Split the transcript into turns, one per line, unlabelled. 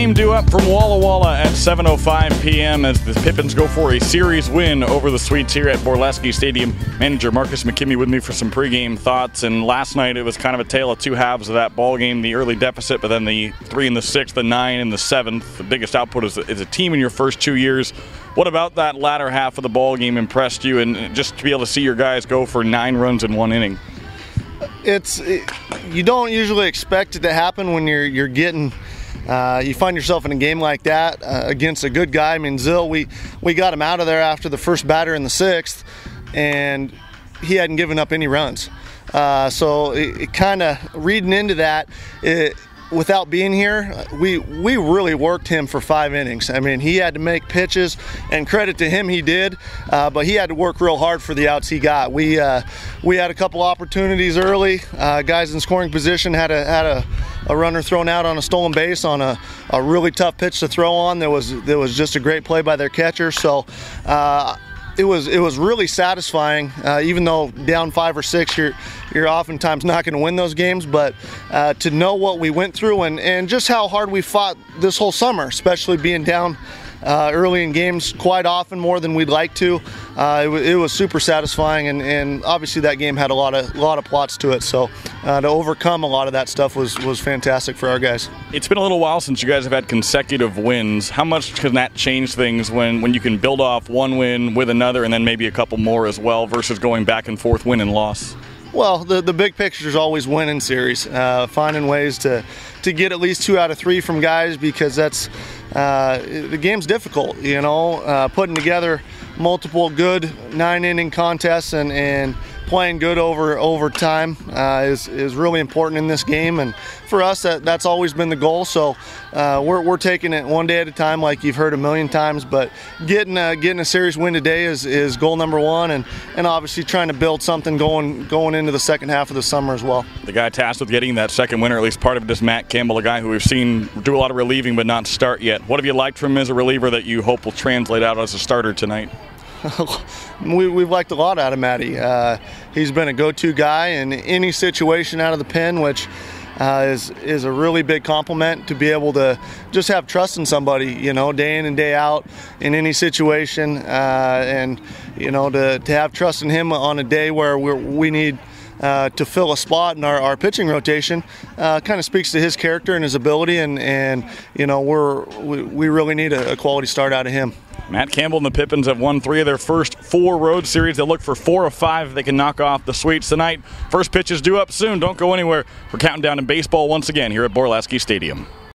Pregame due up from Walla Walla at 7:05 p.m. as the Pippins go for a series win over the Sweets here at Borleski Stadium. Manager Marcus McKimmy with me for some pregame thoughts. And last night it was kind of a tale of two halves of that ball game. The early deficit, but then the 3 in the 6th, the 9 in the 7th. The biggest output is a team in your first 2 years. What about that latter half of the ball game impressed you, and just to be able to see your guys go for 9 runs in 1 inning?
You don't usually expect it to happen when you're getting you find yourself in a game like that against a good guy. I mean, Zill, we got him out of there after the first batter in the 6th, and he hadn't given up any runs. So it kind of reading into that, without being here, we really worked him for 5 innings. I mean, he had to make pitches, and credit to him, he did. But he had to work real hard for the outs he got. We had a couple opportunities early. Guys in scoring position had a runner thrown out on a stolen base on a really tough pitch to throw on. There was just a great play by their catcher. So. It was really satisfying, even though down 5 or 6, you're oftentimes not going to win those games. But to know what we went through and just how hard we fought this whole summer, especially being down early in games quite often, more than we'd like to, it was super satisfying. And obviously that game had a lot of plots to it. So to overcome a lot of that stuff was fantastic for our guys. It's
been a little while since you guys have had consecutive wins. How much can that change things when you can build off one win with another and then maybe a couple more as well versus going back and forth win and loss?
Well, the big picture is always winning series, finding ways to get at least 2 out of 3 from guys, because that's the game's difficult. Putting together multiple good 9-inning contests and playing good over time is really important in this game, and for us that's always been the goal. So we're taking it one day at a time, like you've heard a million times. But getting a series win today is goal number 1, and obviously trying to build something going into the second half of the summer as well.
The guy tasked with getting that second win, or at least part of it, is Matt Campbell, a guy who we've seen do a lot of relieving but not start yet. What have you liked from him as a reliever that you hope will translate out as a starter tonight?
We've liked a lot out of Matty. He's been a go-to guy in any situation out of the pen, which is a really big compliment, to be able to just have trust in somebody, day in and day out in any situation, and to have trust in him on a day where we need to fill a spot in our pitching rotation, kind of speaks to his character and his ability, and we really need a quality start out of him.
Matt Campbell and the Pippins have won 3 of their first 4 road series. They'll look for 4 of 5 if they can knock off the Sweets tonight. First pitch is due up soon. Don't go anywhere. We're counting down in baseball once again here at Borleski Stadium.